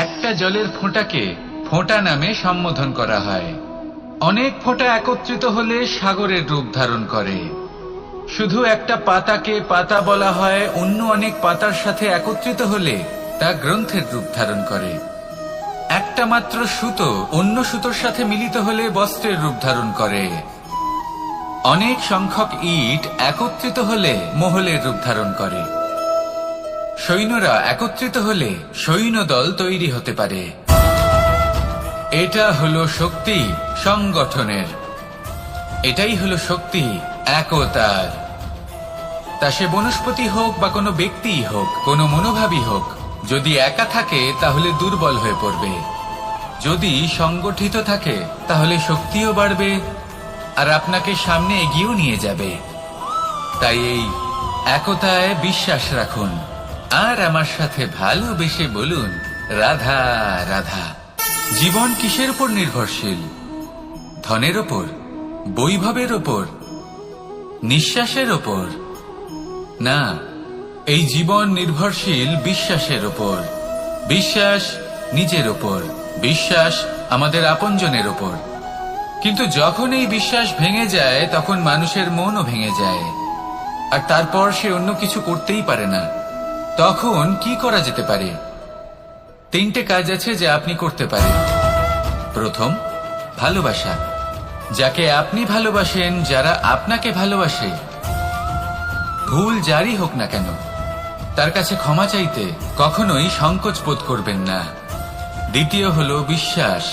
একটা জলের ফোঁটাকে ফোঁটা নামে সম্বোধন করা হয়। অনেক ফোঁটা একত্রিত হলে সাগরের রূপ ধারণ করে। শুধু একটা পাতাকে পাতা বলা হয়, অন্য অনেক পাতার সাথে একত্রিত হলে তা গ্রন্থের রূপ ধারণ করে। একটা মাত্র সুতো অন্য সুতোর সাথে মিলিত হলে বস্ত্রের রূপ ধারণ করে। অনেক সংখ্যক ইট একত্রিত হলে মহলের রূপ ধারণ করে। সৈন্যরা একত্রিত হলে সৈন্যদল তৈরি হতে পারে। এটা হলো শক্তি সংগঠনের, এটাই হলো শক্তি একতার। তা সে বনস্পতি হোক বা কোনো ব্যক্তিই হোক, কোনো মনোভাবই হোক, যদি একা থাকে তাহলে দুর্বল হয়ে পড়বে। যদি সংগঠিত থাকে তাহলে শক্তিও বাড়বে আর আপনাকে সামনে এগিয়েও নিয়ে যাবে। তাই এই একতায় বিশ্বাস রাখুন আর আমার সাথে ভালোবেসে বলুন, রাধা রাধা। জীবন কিসের উপর নির্ভরশীল? ধনের ওপর, বৈভবের ওপর, নিঃশ্বাসের ওপর? না, এই জীবন নির্ভরশীল বিশ্বাসের ওপর। বিশ্বাস নিজের ওপর, বিশ্বাস আমাদের আপনজনের ওপর। কিন্তু যখন এই বিশ্বাস ভেঙে যায় তখন মানুষের মনও ভেঙে যায়, আর তারপর সে অন্য কিছু করতেই পারে না। তখন কি করা যেতে পারে? 3টে কাজ আছে যা আপনি করতে পারেন। প্রথম, ভালোবাসা। যাকে আপনি ভালোবাসেন, যারা আপনাকে ভালোবাসে, ভুল যারই হোক না কেন, তার কাছে ক্ষমা চাইতে কখনোই সংকোচ বোধ করবেন না। দ্বিতীয় হলো বিশ্বাস।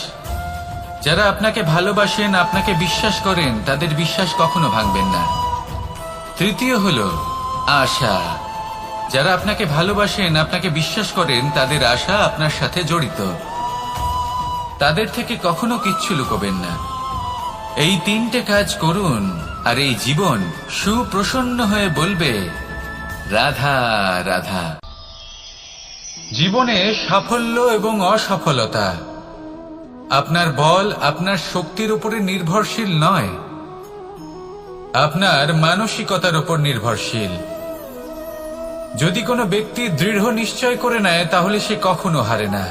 যারা আপনাকে ভালোবাসেন, আপনাকে বিশ্বাস করেন, তাদের বিশ্বাস কখনো ভাঙবেন না। তৃতীয় হলো আশা। যারা আপনাকে ভালোবাসেন, আপনাকে বিশ্বাস করেন, তাদের আশা আপনার সাথে জড়িত। তাদের থেকে কখনো কিচ্ছু লুকোবেন না। এই 3টে কাজ করুন আর এই জীবন সুপ্রসন্ন হয়ে বলবে, রাধা রাধা। জীবনে সাফল্য এবং অসফলতা আপনার বল, আপনার শক্তির উপরে নির্ভরশীল নয়, আপনার মানসিকতার উপর নির্ভরশীল। যদি কোনো ব্যক্তি দৃঢ় নিশ্চয় করে নেয় তাহলে সে কখনো হারে না।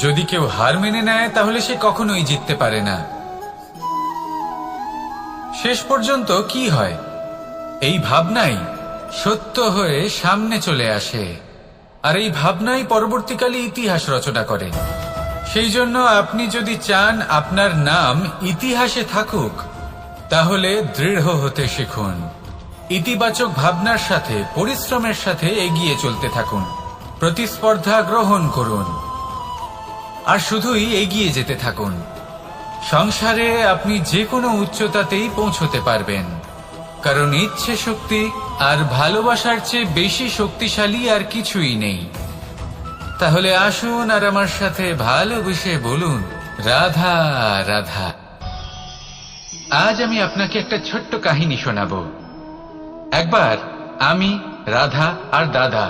যদি কেউ হার মেনে নেয় তাহলে সে কখনোই জিততে পারে না। শেষ পর্যন্ত কি হয়? এই ভাবনাই সত্য হয়ে সামনে চলে আসে, আর এই ভাবনাই পরবর্তীকালে ইতিহাস রচনা করে। সেই জন্য আপনি যদি চান আপনার নাম ইতিহাসে থাকুক, তাহলে দৃঢ় হতে শিখুন। ইতিবাচক ভাবনার সাথে, পরিশ্রমের সাথে এগিয়ে চলতে থাকুন। প্রতিস্পর্ধা গ্রহণ করুন আর শুধুই এগিয়ে যেতে থাকুন। সংসারে আপনি যে কোনো উচ্চতাতেই পৌঁছতে পারবেন, কারণ ইচ্ছে শক্তি আর ভালোবাসার চেয়ে বেশি শক্তিশালী আর কিছুই নেই। তাহলে আসুন আর আমার সাথে ভালোবেসে বলুন, রাধা রাধা। আজ আমি আপনাকে একটা ছোট্ট কাহিনী শোনাবো। একবার আমি, রাধা আর দাদা,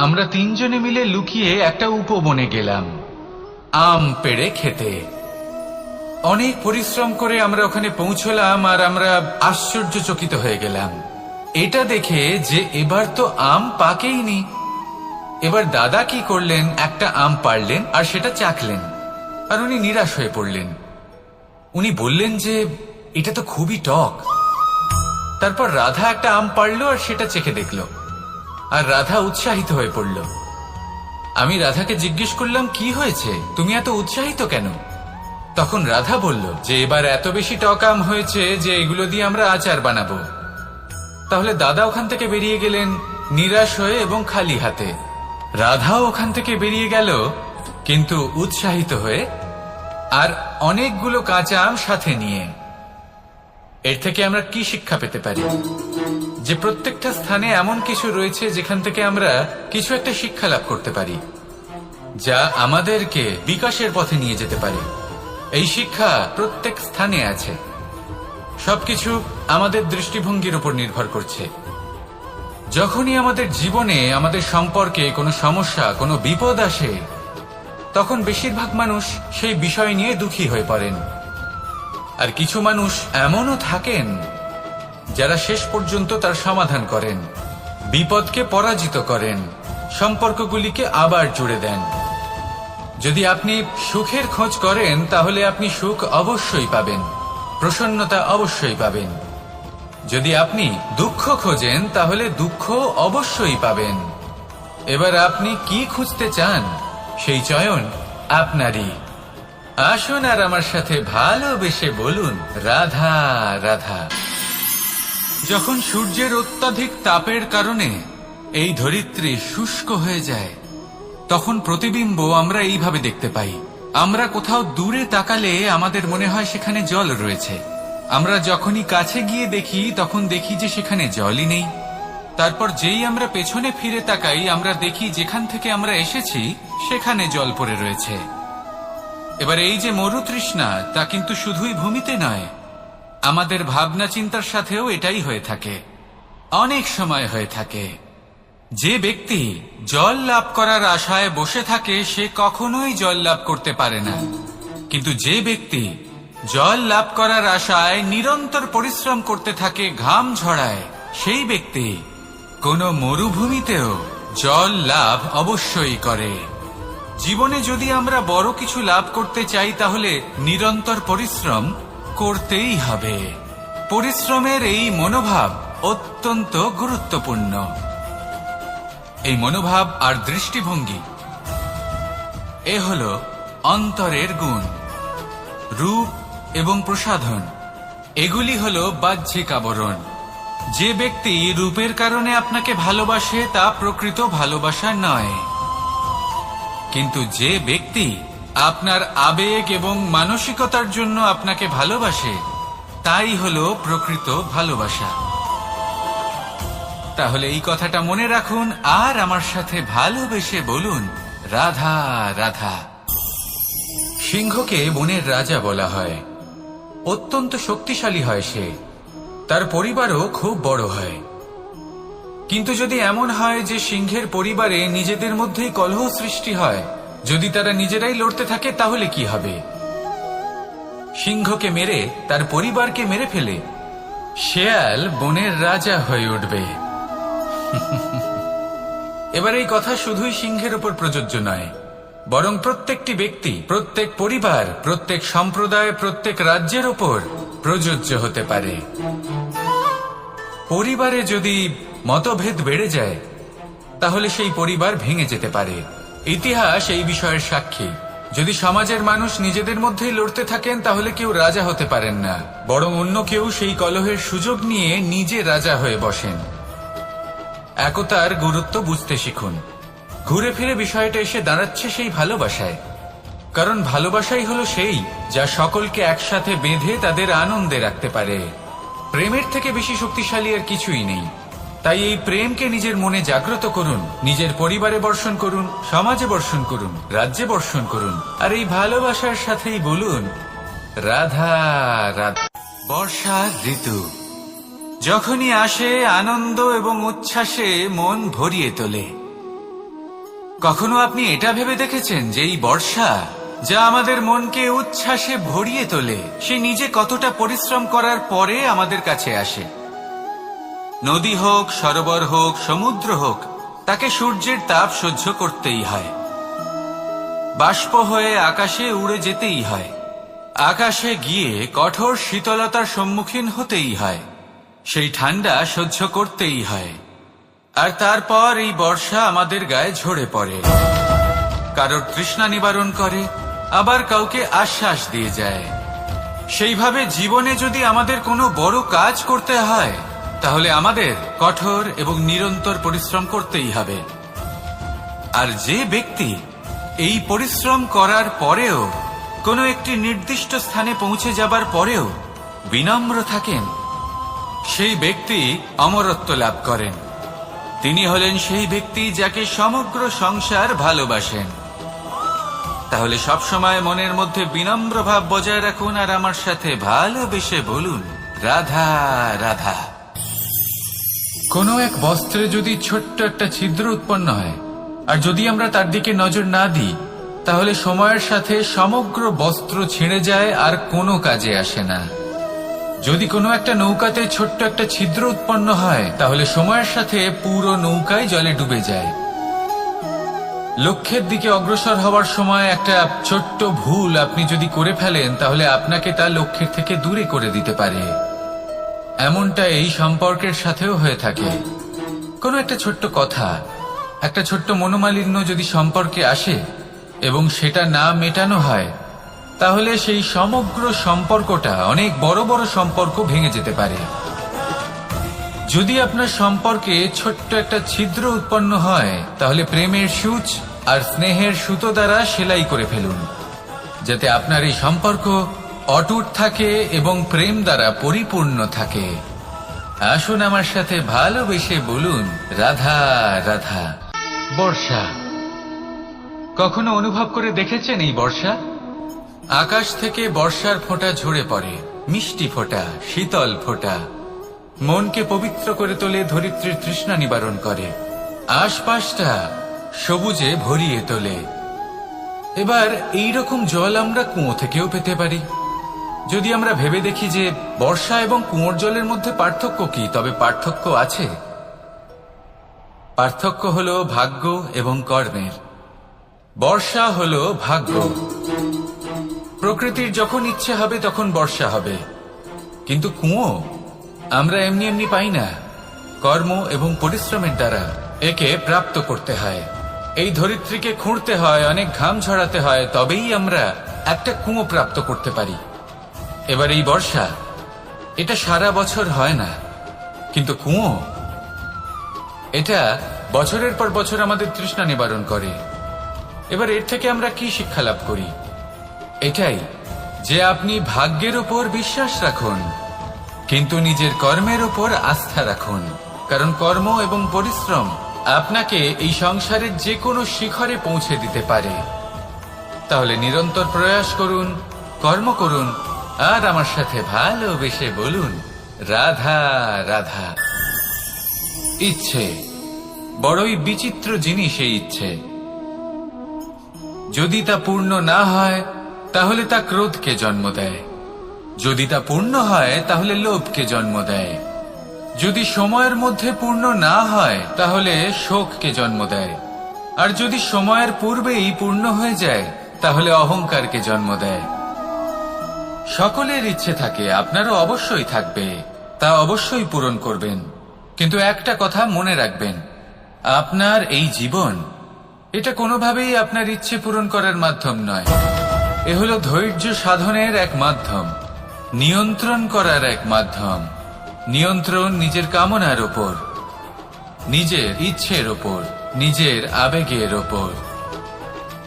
আমরা 3জনে মিলে লুকিয়ে একটা উপবনে গেলাম আম পেড়ে খেতে। অনেক পরিশ্রম করে আমরা ওখানে পৌঁছলাম আর আমরা আশ্চর্যচকিত হয়ে গেলাম এটা দেখে যে এবার তো আম পাকেইনি। এবার দাদা কি করলেন, একটা আম পাড়লেন আর সেটা চাখলেন, আর উনি নিরাশ হয়ে পড়লেন। উনি বললেন যে এটা তো খুবই টক। তারপর রাধা একটা আম পাড়লো আর সেটা চেখে দেখলো, আর রাধা উৎসাহিত হয়ে পড়ল। আমি রাধাকে জিজ্ঞেস করলাম, কি হয়েছে, তুমি এত উৎসাহিত কেন? তখন রাধা বলল যে এবার এত বেশি টক আম হয়েছে যে এগুলো দিয়ে আমরা আচার বানাবো। তাহলে দাদা ওখান থেকে বেরিয়ে গেলেন নিরাশ হয়ে এবং খালি হাতে। রাধাও ওখান থেকে বেরিয়ে গেল কিন্তু উৎসাহিত হয়ে, আর অনেকগুলো কাঁচা আম সাথে নিয়ে। এর থেকে আমরা কি শিক্ষা পেতে পারি? যে প্রত্যেকটা স্থানে এমন কিছু রয়েছে যেখান থেকে আমরা কিছু একটা শিক্ষা লাভ করতে পারি, যা আমাদেরকে বিকাশের পথে নিয়ে যেতে পারে। এই শিক্ষা প্রত্যেক স্থানে আছে। সবকিছু আমাদের দৃষ্টিভঙ্গির উপর নির্ভর করছে। যখনই আমাদের জীবনে, আমাদের সম্পর্কে কোনো সমস্যা, কোনো বিপদ আসে, তখন বেশিরভাগ মানুষ সেই বিষয় নিয়ে দুঃখী হয়ে পড়েন। আর কিছু মানুষ এমনও থাকেন যারা শেষ পর্যন্ত তার সমাধান করেন, বিপদকে পরাজিত করেন, সম্পর্কগুলিকে আবার জুড়ে দেন। যদি আপনি সুখের খোঁজ করেন তাহলে আপনি সুখ অবশ্যই পাবেন, প্রসন্নতা অবশ্যই পাবেন। যদি আপনি দুঃখ খোঁজেন তাহলে দুঃখ অবশ্যই পাবেন। এবার আপনি কি খুঁজতে চান সেই চয়ন আপনারই। আসুন আর আমার সাথে ভালোবেসে বলুন রাধা রাধা। যখন সূর্যের অত্যাধিক তাপের কারণে এই ধরিত্রী শুষ্ক হয়ে যায়, তখন প্রতিবিম্ব আমরা এইভাবে দেখতে পাই। আমরা কোথাও দূরে তাকালে আমাদের মনে হয় সেখানে জল রয়েছে। আমরা যখনই কাছে গিয়ে দেখি তখন দেখি যে সেখানে জলই নেই। তারপর যেই আমরা পেছনে ফিরে তাকাই আমরা দেখি যেখান থেকে আমরা এসেছি সেখানে জল পড়ে রয়েছে। এবার এই যে মরুতৃষ্ণা, তা কিন্তু শুধুই ভূমিতে নয়, আমাদের ভাবনা চিন্তার সাথেও এটাই হয়ে থাকে, অনেক সময় হয়ে থাকে। যে ব্যক্তি জল লাভ করার আশায় বসে থাকে সে কখনোই জল লাভ করতে পারে না, কিন্তু যে ব্যক্তি জল লাভ করার আশায় নিরন্তর পরিশ্রম করতে থাকে, ঘাম ঝরায়, সেই ব্যক্তি কোনো মরুভূমিতেও জল লাভ অবশ্যই করে। জীবনে যদি আমরা বড় কিছু লাভ করতে চাই তাহলে নিরন্তর পরিশ্রম করতেই হবে। পরিশ্রমের এই মনোভাব অত্যন্ত গুরুত্বপূর্ণ। এই মনোভাব আর দৃষ্টিভঙ্গি এ হল অন্তরের গুণ। রূপ এবং প্রসাধন এগুলি হল বাহ্যিক আবরণ। যে ব্যক্তি রূপের কারণে আপনাকে ভালোবাসে তা প্রকৃত ভালোবাসা নয়, কিন্তু যে ব্যক্তি আপনার আবেগ এবং মানসিকতার জন্য আপনাকে ভালোবাসে তাই হল প্রকৃত ভালোবাসা। তাহলে এই কথাটা মনে রাখুন আর আমার সাথে ভালোবেসে বলুন রাধা রাধা। সিংহকে বনের রাজা বলা হয়। অত্যন্ত শক্তিশালী হয় সে, তার পরিবারও খুব বড় হয়। কিন্তু যদি এমন হয় যে সিংহের পরিবারে নিজেদের মধ্যেই কলহ সৃষ্টি হয়, যদি তারা নিজেরাই লড়তে থাকে তাহলে কি হবে? সিংহকে মেরে তার পরিবারকে মেরে ফেলে শেয়াল বনের রাজা হয়ে উঠবে। এবার এই কথা শুধুই সিংহের উপর প্রযোজ্য নয়, বরং প্রত্যেকটি ব্যক্তি, প্রত্যেক পরিবার, প্রত্যেক সম্প্রদায়, প্রত্যেক রাজ্যের উপর প্রযোজ্য হতে পারে। পরিবারে যদি মতভেদ বেড়ে যায় তাহলে সেই পরিবার ভেঙে যেতে পারে। ইতিহাস এই বিষয়ের সাক্ষী। যদি সমাজের মানুষ নিজেদের মধ্যেই লড়তে থাকেন তাহলে কেউ রাজা হতে পারেন না, বরং অন্য কেউ সেই কলহের সুযোগ নিয়ে নিজে রাজা হয়ে বসেন। একতার গুরুত্ব বুঝতে শিখুন। ঘুরে ফিরে বিষয়টা এসে দাঁড়াচ্ছে সেই ভালোবাসায়, কারণ ভালোবাসাই হলো সেই যা সকলকে একসাথে বেঁধে তাদের আনন্দে রাখতে পারে। প্রেমের থেকে বেশি শক্তিশালী আর কিছুই নেই। তাই এই প্রেমকে নিজের মনে জাগ্রত করুন, নিজের পরিবারে বর্ষণ করুন, সমাজে বর্ষণ করুন, রাজ্যে বর্ষণ করুন, আর এই ভালোবাসার সাথেই বলুন রাধা রাধা। বর্ষার ঋতু যখনই আসে আনন্দ এবং উচ্ছ্বাসে মন ভরিয়ে তোলে। কখনো আপনি এটা ভেবে দেখেছেন যে এই বর্ষা যা আমাদের মনকে উচ্ছ্বাসে ভরিয়ে তোলে সে নিজে কতটা পরিশ্রম করার পরে আমাদের কাছে আসে? নদী হোক, সরোবর হোক, সমুদ্র হোক, তাকে সূর্যের তাপ সহ্য করতেই হয়। বাষ্প হয়ে আকাশে উড়ে যেতেই হয়। আকাশে গিয়ে কঠোর শীতলতার সম্মুখীন হতেই হয়। সেই ঠান্ডা সহ্য করতেই হয়। আর তারপর এই বর্ষা আমাদের গায়ে ঝরে পড়ে, কারোর তৃষ্ণা নিবারণ করে, আবার কাউকে আশ্বাস দিয়ে যায়। সেইভাবে জীবনে যদি আমাদের কোনো বড় কাজ করতে হয় তাহলে আমাদের কঠোর এবং নিরন্তর পরিশ্রম করতেই হবে। আর যে ব্যক্তি এই পরিশ্রম করার পরেও কোনো একটি নির্দিষ্ট স্থানে পৌঁছে যাবার পরেও বিনম্র থাকেন, সেই ব্যক্তি অমরত্ব লাভ করেন। তিনি হলেন সেই ব্যক্তি যাকে সমগ্র সংসার ভালোবাসেন। তাহলে সবসময় মনের মধ্যে বিনম্র ভাব বজায় রাখুন আর আমার সাথে ভালোবেসে বলুন রাধা রাধা। কোনো এক বস্ত্রে যদি ছোট্ট একটা ছিদ্র উৎপন্ন হয় আর যদি আমরা তার দিকে নজর না দিই তাহলে সময়ের সাথে সমগ্র বস্ত্র ছিঁড়ে যায় আর কোনো কাজে আসে না। যদি কোনো একটা নৌকাতে ছোট্ট একটা ছিদ্র উৎপন্ন হয় তাহলে সময়ের সাথে পুরো নৌকায় জলে ডুবে যায়। লক্ষ্যের দিকে অগ্রসর হওয়ার সময় একটা ছোট্ট ভুল আপনি যদি করে ফেলেন তাহলে আপনাকে তা লক্ষ্যের থেকে দূরে করে দিতে পারে। এমনটা এই সম্পর্কের সাথেও হয়ে থাকে। কোনো একটা ছোট্ট কথা, একটা ছোট্ট মনোমালিন্য যদি সম্পর্কে আসে এবং সেটা না মেটানো হয়, তাহলে সেই সমগ্র সম্পর্কটা অনেক বড় বড় সম্পর্ক ভেঙে যেতে পারে। যদি আপনার সম্পর্কে ছোট্ট একটা ছিদ্র উৎপন্ন হয়, তাহলে প্রেমের সূচ আর স্নেহের সুতো দ্বারা সেলাই করে ফেলুন, যাতে আপনার এই সম্পর্ক অটুট থাকে এবং প্রেম দ্বারা পরিপূর্ণ থাকে। আসুন আমার সাথে ভালোবেসে বলুন, রাধা রাধা। বর্ষা, কখনো অনুভব করে দেখেছেন এই বর্ষা? আকাশ থেকে বর্ষার ফোঁটা ঝরে পড়ে, মিষ্টি ফোঁটা, শীতল ফোঁটা, মনকে পবিত্র করে তোলে, ধরিত্রীর তৃষ্ণা নিবারণ করে, আশপাশটা সবুজে ভরিয়ে তোলে। এবার এই রকম জল আমরা কুয়ো থেকেও পেতে পারি। যদি আমরা ভেবে দেখি যে বর্ষা এবং কুয়োর জলের মধ্যে পার্থক্য কি, তবে পার্থক্য আছে। পার্থক্য হলো ভাগ্য এবং কর্মের। বর্ষা হলো ভাগ্য। প্রকৃতির যখন ইচ্ছে হবে তখন বর্ষা হবে, কিন্তু কুয়ো আমরা এমনি এমনি পাই না। কর্ম এবং পরিশ্রমের দ্বারা একে প্রাপ্ত করতে হয়। এই ধরিত্রীকে খুঁড়তে হয়, অনেক ঘাম ঝরাতে হয়, তবেই আমরা একটা কুয়ো প্রাপ্ত করতে পারি। এবার এই বর্ষা, এটা সারা বছর হয় না, কিন্তু কুয়ো এটা বছরের পর বছর আমাদের তৃষ্ণা নিবারণ করে। এবার এর থেকে আমরা কি শিক্ষা লাভ করি? এটাই যে আপনি ভাগ্যের উপর বিশ্বাস রাখুন, কিন্তু নিজের কর্মের উপর আস্থা রাখুন। কারণ কর্ম এবং পরিশ্রম আপনাকে এই সংসারের যে কোনো শিখরে পৌঁছে দিতে পারে। তাহলে নিরন্তর প্রয়াস করুন, কর্ম করুন, আর আমার সাথে ভালোবেসে বলুন, রাধা রাধা। ইচ্ছে বড়ই বিচিত্র জিনিস। এই ইচ্ছে যদি তা পূর্ণ না হয় তাহলে তা ক্রোধকে জন্ম দেয়, যদি তা পূর্ণ হয় তাহলে লোভকে জন্ম দেয়, যদি সময়ের মধ্যে পূর্ণ না হয় তাহলে শোককে জন্ম দেয়, আর যদি সময়ের পূর্বেই পূর্ণ হয়ে যায় তাহলে অহংকারকে জন্ম দেয়। সকলের ইচ্ছে থাকে, আপনারও অবশ্যই থাকবে, তা অবশ্যই পূরণ করবেন। কিন্তু একটা কথা মনে রাখবেন, আপনার এই জীবন এটা কোনোভাবেই আপনার ইচ্ছে পূরণ করার মাধ্যম নয়। এ হলো ধৈর্য সাধনের এক মাধ্যম, নিয়ন্ত্রণ করার এক মাধ্যম। নিয়ন্ত্রণ নিজের কামনার ওপর, নিজের ইচ্ছের ওপর, নিজের আবেগের ওপর।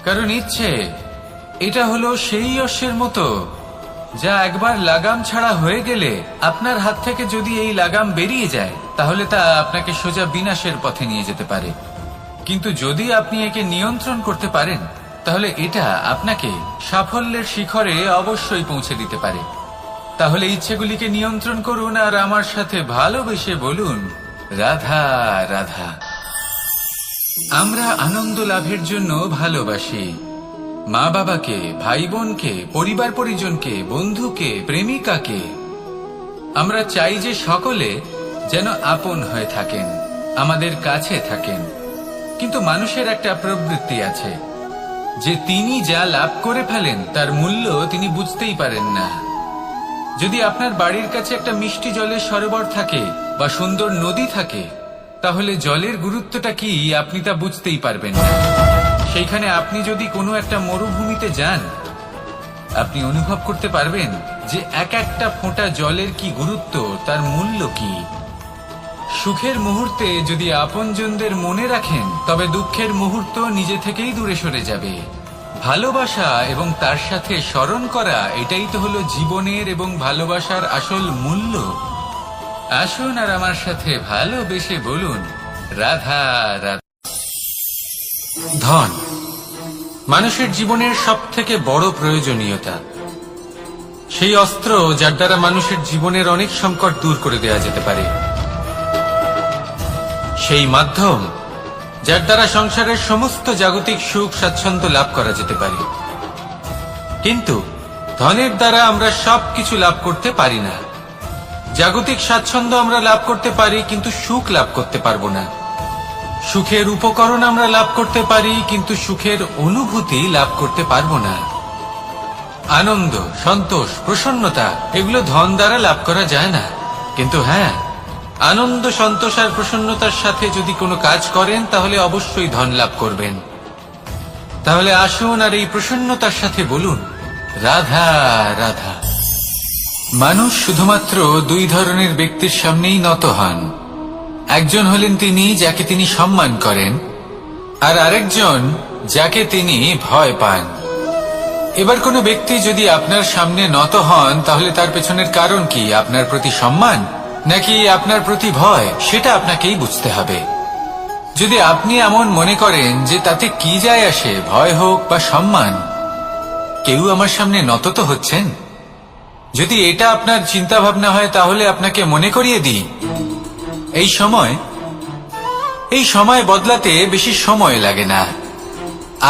কারণ ইচ্ছে এটা হলো সেই অশ্বের মতো যা একবার লাগাম ছাড়া হয়ে গেলে, আপনার হাত থেকে যদি এই লাগাম বেরিয়ে যায় তাহলে তা আপনাকে সোজা বিনাশের পথে নিয়ে যেতে পারে। কিন্তু যদি আপনি একে নিয়ন্ত্রণ করতে পারেন তাহলে এটা আপনাকে সাফল্যের শিখরে অবশ্যই পৌঁছে দিতে পারে। তাহলে ইচ্ছেগুলিকে নিয়ন্ত্রণ করুন আর আমার সাথে ভালোবেসে বলুন, রাধা রাধা। আমরা আনন্দ লাভের জন্য ভালোবাসি মা বাবাকে, ভাই বোনকে, পরিবার পরিজনকে, বন্ধুকে, প্রেমিকাকে। আমরা চাই যে সকলে যেন আপন হয়ে থাকেন, আমাদের কাছে থাকেন। কিন্তু মানুষের একটা প্রবৃত্তি আছে যে তিনি যা লাভ করে ফেলেন তার মূল্য তিনি বুঝতেই পারেন না। যদি আপনার বাড়ির কাছে একটা মিষ্টি জলের সরোবর থাকে বা সুন্দর নদী থাকে, তাহলে জলের গুরুত্বটা কি আপনি তা বুঝতেই পারবেন না। সেইখানে আপনি যদি কোনো একটা মরুভূমিতে যান, আপনি অনুভব করতে পারবেন যে এক একটা ফোঁটা জলের কি গুরুত্ব, তার মূল্য কি। সুখের মুহূর্তে যদি আপনজনদের মনে রাখেন, তবে দুঃখের মুহূর্ত নিজে থেকেই দূরে সরে যাবে। ভালোবাসা এবং তার সাথে স্মরণ করা, এটাই তো হলো জীবনের এবং ভালোবাসার আসল মূল্য। আসুন আর আমার সাথে ভালোবেসে বলুন, রাধা রাধা। ধন মানুষের জীবনের সব থেকে বড় প্রয়োজনীয়তা, সেই অস্ত্র যার দ্বারা মানুষের জীবনের অনেক সংকট দূর করে দেওয়া যেতে পারে, সেই মাধ্যম যার দ্বারা সংসারের সমস্ত জাগতিক সুখ স্বাচ্ছন্দ্য লাভ করা যেতে পারে। কিন্তু ধনের দ্বারা আমরা সবকিছু লাভ করতে পারি না। জাগতিক স্বাচ্ছন্দ্য আমরা লাভ করতে পারি, কিন্তু সুখ লাভ করতে পারবো না। সুখের উপকরণ আমরা লাভ করতে পারি, কিন্তু সুখের অনুভূতি লাভ করতে পারবো না। আনন্দ, সন্তোষ, প্রসন্নতা এগুলো ধন দ্বারা লাভ করা যায় না। কিন্তু হ্যাঁ, আনন্দ, সন্তোষ আর প্রসন্নতার সাথে যদি কোনো কাজ করেন তাহলে অবশ্যই ধন লাভ করবেন। তাহলে আসুন আর এই প্রসন্নতার সাথে বলুন, রাধা রাধা। মানুষ শুধুমাত্র দুই ধরনের ব্যক্তির সামনেই নত হন। একজন হলেন তিনি যাকে তিনি সম্মান করেন, আর আরেকজন যাকে তিনি ভয় পান। এবার কোনো ব্যক্তি যদি আপনার সামনে নত হন তাহলে তার পেছনের কারণ কি? আপনার প্রতি সম্মান নাকি আপনার প্রতি ভয়? সেটা আপনাকেই বুঝতে হবে। যদি আপনি এমন মনে করেন যে তাতে কি যায় আসে, ভয় হোক বা সম্মান, কেউ আমার সামনে নত তো হচ্ছেন, যদি এটা আপনার চিন্তা ভাবনা হয় তাহলে আপনাকে মনে করিয়ে দিই, এই সময় বদলাতে বেশি সময় লাগে না।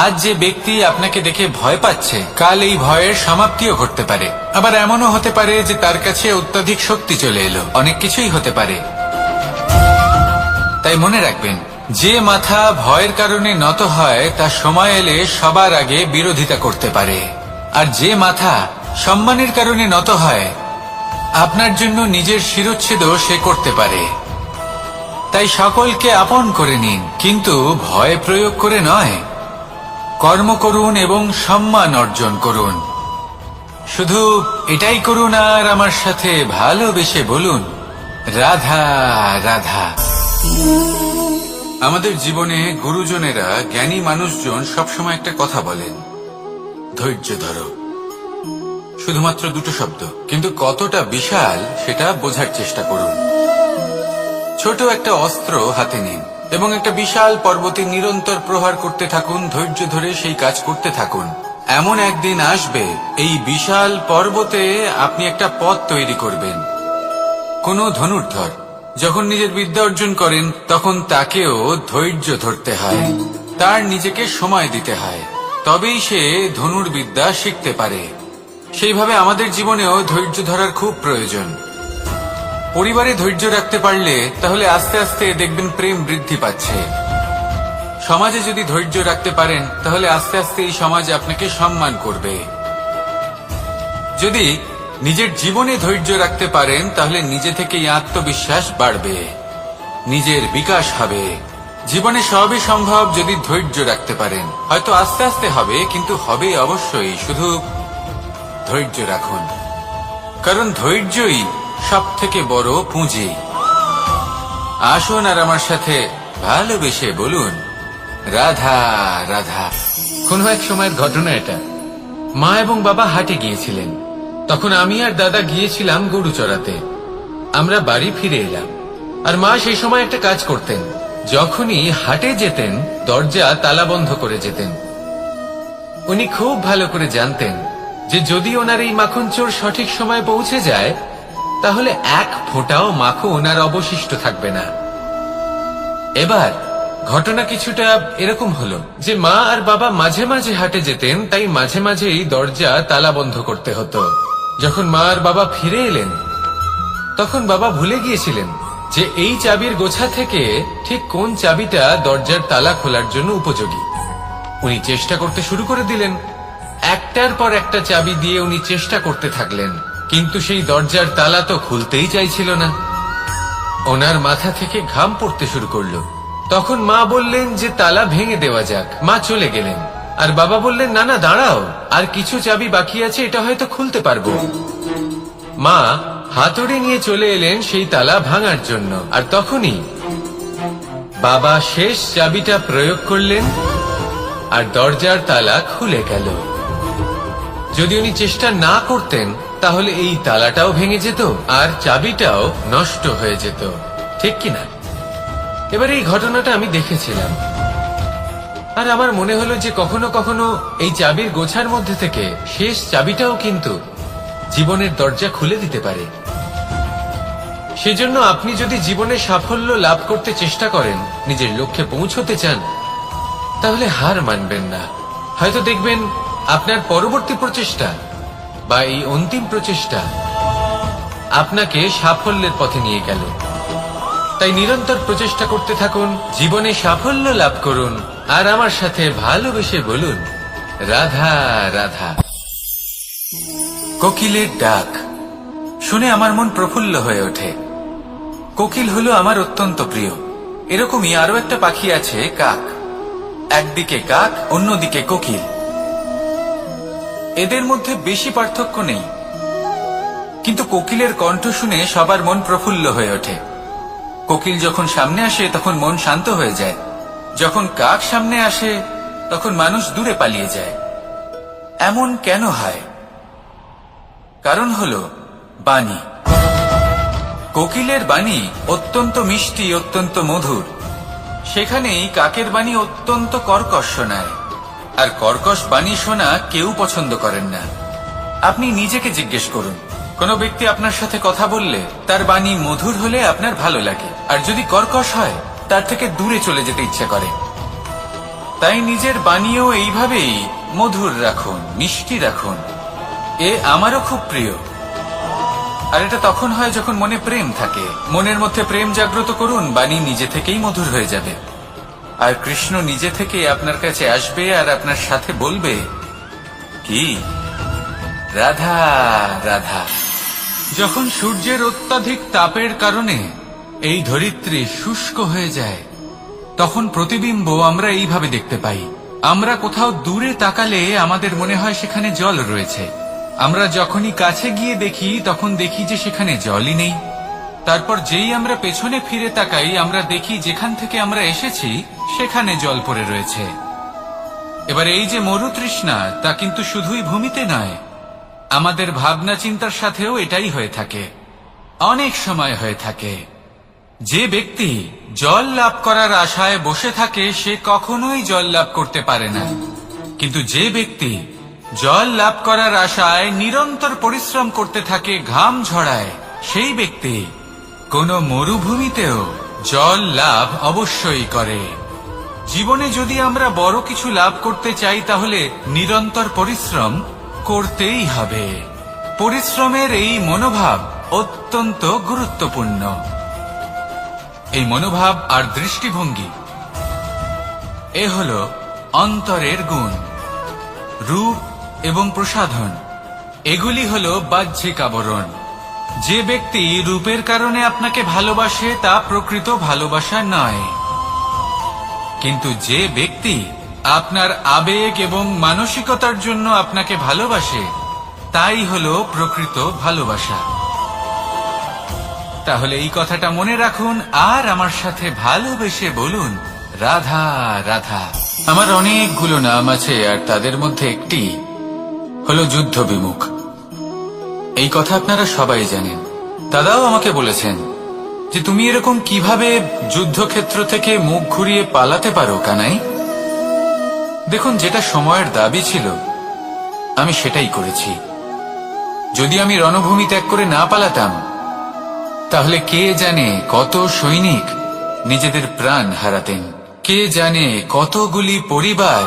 আজ যে ব্যক্তি আপনাকে দেখে ভয় পাচ্ছে, কাল এই ভয়ের সমাপ্তিও ঘটতে পারে। আবার এমনও হতে পারে যে তার কাছে অত্যধিক শক্তি চলে এলো, অনেক কিছুই হতে পারে। তাই মনে রাখবেন, যে মাথা ভয়ের কারণে নত হয় তা সময় এলে সবার আগে বিরোধিতা করতে পারে, আর যে মাথা সম্মানের কারণে নত হয় আপনার জন্য নিজের শিরচ্ছেদও সে করতে পারে। তাই সকলকে আপন করে নিন, কিন্তু ভয় প্রয়োগ করে নয়। কর্ম করুন এবং সম্মান অর্জন করুন। শুধু এটাই করুন আর আমার সাথে ভালোবেসে বলুন, রাধা রাধা। আমাদের জীবনে গুরুজনেরা, জ্ঞানী মানুষজন সবসময় একটা কথা বলেন, ধৈর্য ধরো। শুধুমাত্র দুটো শব্দ, কিন্তু কতটা বিশাল সেটা বোঝার চেষ্টা করুন। ছোট একটা অস্ত্র হাতে নিন এবং একটা বিশাল পর্বতে নিরন্তর প্রহার করতে থাকুন, ধৈর্য ধরে সেই কাজ করতে থাকুন। এমন একদিন আসবে এই বিশাল পর্বতে আপনি একটা পথ তৈরি করবেন। কোনো ধনুর্ধর যখন নিজের বিদ্যা অর্জন করেন তখন তাকেও ধৈর্য ধরতে হয়, তার নিজেকে সময় দিতে হয়, তবেই সে ধনুর্বিদ্যা শিখতে পারে। সেইভাবে আমাদের জীবনেও ধৈর্য ধরার খুব প্রয়োজন। পরিবারে ধৈর্য রাখতে পারলে তাহলে আস্তে আস্তে দেখবেন প্রেম বৃদ্ধি পাচ্ছে। সমাজে যদি ধৈর্য রাখতে পারেন তাহলে আস্তে আস্তে এই সমাজ আপনাকে সম্মান করবে। যদি নিজের জীবনে ধৈর্য রাখতে পারেন তাহলে নিজে থেকেই আত্মবিশ্বাস বাড়বে, নিজের বিকাশ হবে। জীবনে সবই সম্ভব যদি ধৈর্য রাখতে পারেন। হয়তো আস্তে আস্তে হবে, কিন্তু হবে অবশ্যই। শুধু ধৈর্য রাখুন, কারণ ধৈর্যই সব থেকে বড় পুঁজি। আসুন আর আমার সাথে ভালোবেসে বলুন, রাধা রাধা। কোনো এক সময়ের ঘটনা এটা। মা এবং বাবা হাটে গিয়েছিলেন, তখন আমি আর দাদা গিয়েছিলাম গরু চড়াতে। আমরা বাড়ি ফিরে এলাম, আর মা সেই সময় একটা কাজ করতেন। যখনই হাটে যেতেন দরজা তালা বন্ধ করে যেতেন। উনি খুব ভালো করে জানতেন যে যদি ওনার এই মাখন চোর সঠিক সময় পৌঁছে যায় তাহলে এক ফোঁটাও মাখন আর অবশিষ্ট থাকবে না। এবার ঘটনা কিছুটা এরকম হলো যে মা আর বাবা মাঝে মাঝে হাটে যেতেন, তাই মাঝে মাঝেই দরজা তালা বন্ধ করতে হতো। যখন মা আর বাবা ফিরে এলেন তখন বাবা ভুলে গিয়েছিলেন যে এই চাবির গোছা থেকে ঠিক কোন চাবিটা দরজার তালা খোলার জন্য উপযোগী। উনি চেষ্টা করতে শুরু করে দিলেন। একটার পর একটা চাবি দিয়ে উনি চেষ্টা করতে থাকলেন, কিন্তু সেই দরজার তালা তো খুলতেই চাইছিল না। ওনার মাথা থেকে ঘাম পড়তে শুরু করলো। তখন মা বললেন যে তালা ভেঙে দেওয়া যাক। মা চলে গেলেন, আর বাবা বললেন, না না দাঁড়াও, আর কিছু চাবি বাকি আছে, এটা হয়তো খুলতে পারবো। মা হাতুড়ি নিয়ে চলে এলেন সেই তালা ভাঙার জন্য, আর তখনই বাবা শেষ চাবিটা প্রয়োগ করলেন আর দরজার তালা খুলে গেল। যদি উনি চেষ্টা না করতেন তাহলে এই তালাটাও ভেঙে যেত আর চাবিটাও নষ্ট হয়ে যেত, ঠিক কিনা? এবার এই ঘটনাটা আমি দেখেছিলাম, আর আমার মনে হলো যে কখনো কখনো এই চাবির গোছার মধ্যে থেকে শেষ চাবিটাও কিন্তু জীবনের দরজা খুলে দিতে পারে। সেজন্য আপনি যদি জীবনে সাফল্য লাভ করতে চেষ্টা করেন, নিজের লক্ষ্যে পৌঁছতে চান, তাহলে হার মানবেন না। হয়তো দেখবেন আপনার পরবর্তী প্রচেষ্টা বা এই অন্তিম প্রচেষ্টা আপনাকে সাফল্যের পথে নিয়ে গেল। তাই নিরন্তর প্রচেষ্টা করতে থাকুন, জীবনে সাফল্য লাভ করুন, আর আমার সাথে ভালোবেসে বলুন, রাধা রাধা। কোকিলের ডাক শুনে আমার মন প্রফুল্ল হয়ে ওঠে। কোকিল হলো আমার অত্যন্ত প্রিয়। এরকমই আরো একটা পাখি আছে, কাক। একদিকে কাক, অন্যদিকে কোকিল। এদের মধ্যে বেশি পার্থক্য নেই, কিন্তু কোকিলের কণ্ঠ শুনে সবার মন প্রফুল্ল হয়ে ওঠে। কোকিল যখন সামনে আসে তখন মন শান্ত হয়ে যায়, যখন কাক সামনে আসে তখন মানুষ দূরে পালিয়ে যায়। এমন কেন হয়? কারণ হলো বাণী। কোকিলের বাণী অত্যন্ত মিষ্টি, অত্যন্ত মধুর। সেখানেই কাকের বাণী অত্যন্ত কর্কশ শোনায়, আর কর্কশ বাণী শোনা কেউ পছন্দ করেন না। আপনি নিজেকে জিজ্ঞেস করুন, কোনো ব্যক্তি আপনার সাথে কথা বললে তার বাণী মধুর হলে আপনার ভালো লাগে, আর যদি কর্কশ হয় তার থেকে দূরে চলে যেতে ইচ্ছে করে। তাই নিজের বাণীও এইভাবেই মধুর রাখুন, মিষ্টি রাখুন। এ আমারও খুব প্রিয়। আর এটা তখন হয় যখন মনে প্রেম থাকে। মনের মধ্যে প্রেম জাগ্রত করুন, বাণী নিজে থেকেই মধুর হয়ে যাবে। আর কৃষ্ণ নিজে থেকে আপনার কাছে আসবে আর আপনার সাথে বলবে, কি রাধা রাধা। যখন সূর্যের অত্যাধিক তাপের কারণে এই ধরিত্রী শুষ্ক হয়ে যায়, তখন প্রতিবিম্ব আমরা এইভাবে দেখতে পাই। আমরা কোথাও দূরে তাকালে আমাদের মনে হয় সেখানে জল রয়েছে। আমরা যখনই কাছে গিয়ে দেখি তখন দেখি যে সেখানে জলই নেই। তারপর যেই আমরা পেছনে ফিরে তাকাই, আমরা দেখি যেখান থেকে আমরা এসেছি সেখানে জল পড়ে রয়েছে। এবার এই যে মরুতৃষ্ণা, তা কিন্তু শুধুই ভূমিতে নয়, আমাদের ভাবনা চিন্তার সাথেও এটাই হয়ে থাকে, অনেক সময় হয়ে থাকে। যে ব্যক্তি জল লাভ করার আশায় বসে থাকে সে কখনোই জল লাভ করতে পারে না, কিন্তু যে ব্যক্তি জল লাভ করার আশায় নিরন্তর পরিশ্রম করতে থাকে, ঘাম ঝরায়, সেই ব্যক্তি কোনো মরুভূমিতেও জল লাভ অবশ্যই করে। জীবনে যদি আমরা বড় কিছু লাভ করতে চাই তাহলে নিরন্তর পরিশ্রম করতেই হবে। পরিশ্রমের এই মনোভাব অত্যন্ত গুরুত্বপূর্ণ। এই মনোভাব আর দৃষ্টিভঙ্গি এ হল অন্তরের গুণ। রূপ এবং প্রসাধন এগুলি হল বাহ্যিক আবরণ। যে ব্যক্তি রূপের কারণে আপনাকে ভালোবাসে তা প্রকৃত ভালোবাসা নয়, কিন্তু যে ব্যক্তি আপনার আবেগ এবং মানসিকতার জন্য আপনাকে ভালোবাসে তাই হল প্রকৃত ভালোবাসা। তাহলে এই কথাটা মনে রাখুন আর আমার সাথে ভালোবেসে বলুন, রাধা রাধা। আমার অনেকগুলো নাম আছে, আর তাদের মধ্যে একটি হলো যুদ্ধ বিমুখ। এই কথা আপনারা সবাই জানেন। দাদাও আমাকে বলেছেন যে তুমি এরকম কিভাবে যুদ্ধক্ষেত্র থেকে মুখ ঘুরিয়ে পালাতে পারো কানাই। দেখুন, যেটা সময়ের দাবি ছিল আমি সেটাই করেছি। যদি আমি রণভূমি ত্যাগ করে না পালাতাম তাহলে কে জানে কত সৈনিক নিজেদের প্রাণ হারাতেন, কে জানে কতগুলি পরিবার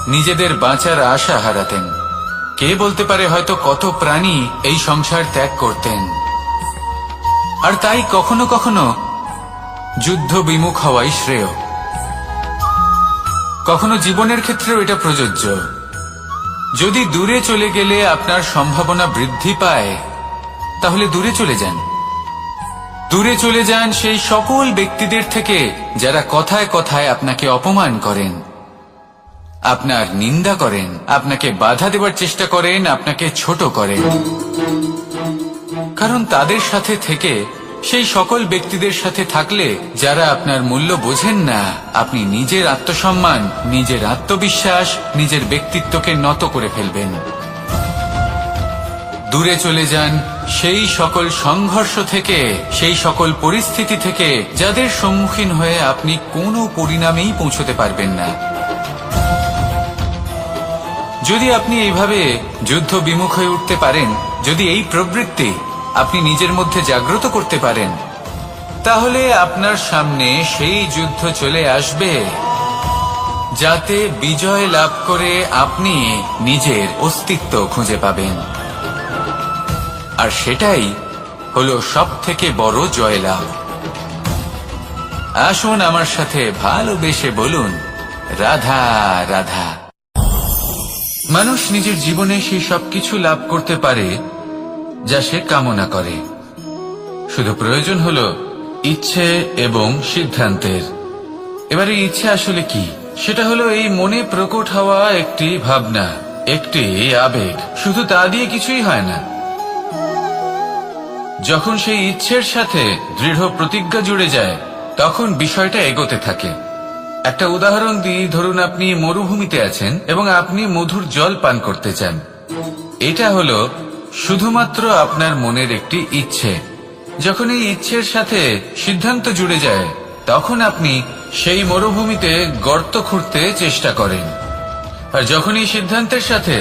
নিজেদের বাঁচার আশা হারাতেন, কে বলতে পারে হয়তো কত প্রাণী এই সংসার ত্যাগ করতেন। আর তাই কখনো কখনো যুদ্ধ বিমুখ হওয়াই শ্রেয়। কখনো জীবনের ক্ষেত্রেও এটা প্রযোজ্য। যদি দূরে চলে গেলে আপনার সম্ভাবনা বৃদ্ধি পায় তাহলে দূরে চলে যান। দূরে চলে যান সেই সকল ব্যক্তিদের থেকে যারা কথায় কথায় আপনাকে অপমান করেন, আপনার নিন্দা করেন, আপনাকে বাধা দেবার চেষ্টা করেন, আপনাকে ছোট করেন। কারণ তাদের সাথে থেকে, সেই সকল ব্যক্তিদের সাথে থাকলে যারা আপনার মূল্য বোঝেন না, আপনি নিজের আত্মসম্মান, নিজের আত্মবিশ্বাস, নিজের ব্যক্তিত্বকে নত করে ফেলবেন। দূরে চলে যান সেই সকল সংঘর্ষ থেকে, সেই সকল পরিস্থিতি থেকে যাদের সম্মুখীন হয়ে আপনি কোনো পরিণামেই পৌঁছতে পারবেন না। যদি আপনি এইভাবে যুদ্ধ বিমুখ হয়ে উঠতে পারেন, যদি এই প্রবৃত্তি আপনি নিজের মধ্যে জাগ্রত করতে পারেন, তাহলে আপনার সামনে সেই যুদ্ধ চলে আসবে যাতে বিজয় লাভ করে আপনি নিজের অস্তিত্ব খুঁজে পাবেন। আর সেটাই হলো সবথেকে বড় জয়লাভ। আসুন আমার সাথে ভালোবেসে বলুন, রাধা রাধা। মানুষ নিজের জীবনে সেই সবকিছু লাভ করতে পারে যা সে কামনা করে। শুধু প্রয়োজন হলো ইচ্ছে এবং সিদ্ধান্তের। এবারে ইচ্ছে আসলে কি? সেটা হলো এই মনে প্রকট হওয়া একটি ভাবনা, একটি আবেগ। শুধু তা দিয়ে কিছুই হয় না। যখন সেই ইচ্ছের সাথে দৃঢ় প্রতিজ্ঞা জুড়ে যায়, তখন বিষয়টা এগোতে থাকে। একটা উদাহরণ দিই, ধরুন আপনি মরুভূমিতে আছেন এবং আপনি মধুর জল পান করতে চান। এটা হলো শুধুমাত্র আপনার মনের একটি ইচ্ছে। যখন এই ইচ্ছের সাথে সিদ্ধান্ত জুড়ে যায়, তখন আপনি সেই মরুভূমিতে গর্ত খুঁড়তে চেষ্টা করেন। আর যখন এই সিদ্ধান্তের সাথে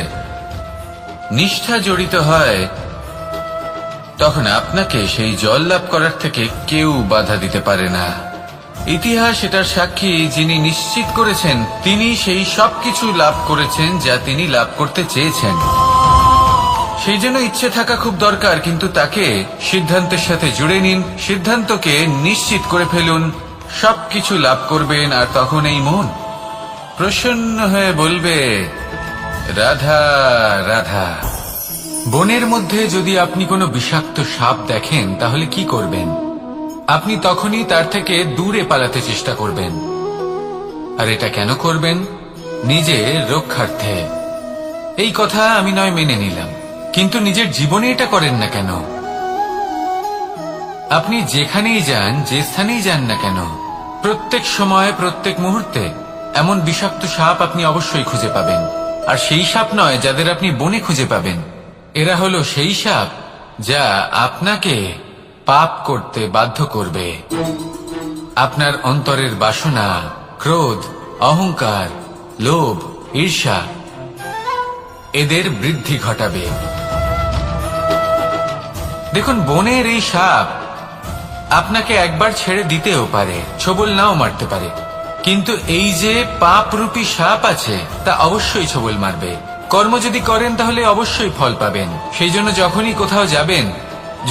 নিষ্ঠা জড়িত হয়, তখন আপনাকে সেই জল লাভ করার থেকে কেউ বাধা দিতে পারে না। ইতিহাস এটার সাক্ষী, যিনি নিশ্চিত করেছেন তিনি সেই সবকিছু লাভ করেছেন যা তিনি লাভ করতে চেয়েছেন। সেই জন্য ইচ্ছে থাকা খুব দরকার, কিন্তু তাকে সিদ্ধান্তের সাথে জুড়ে নিন। সিদ্ধান্তকে নিশ্চিত করে ফেলুন, সবকিছু লাভ করবেন। আর তখন এই মন প্রসন্ন হয়ে বলবে, রাধা রাধা। বনের মধ্যে যদি আপনি কোনো বিষাক্ত সাপ দেখেন, তাহলে কি করবেন? আপনি তখনই তার থেকে দূরে পালাতে চেষ্টা করবেন। আর এটা কেন করবেন? নিজের রক্ষার্থে। এই কথা আমি নয় মেনে নিলাম, কিন্তু নিজের জীবনে এটা করেন না কেন? আপনি যেখানেই যান, যে স্থানেই যান না কেন, প্রত্যেক সময় প্রত্যেক মুহূর্তে এমন বিষাক্ত সাপ আপনি অবশ্যই খুঁজে পাবেন। আর সেই সাপ নয় যাদের আপনি বনে খুঁজে পাবেন। এরা হলো সেই সাপ যা আপনাকে পাপ করতে বাধ্য করবে। আপনার অন্তরের বাসনা, ক্রোধ, অহংকার, লোভ, ঈর্ষা এদের বৃদ্ধি ঘটাবে। দেখুন, বনের এই সাপ আপনাকে একবার ছেড়ে দিতেও পারে, ছোবল নাও মারতে পারে, কিন্তু এই যে পাপরূপী সাপ আছে তা অবশ্যই ছোবল মারবে। কর্ম যদি করেন তাহলে অবশ্যই ফল পাবেন। সেই জন্য যখনই কোথাও যাবেন,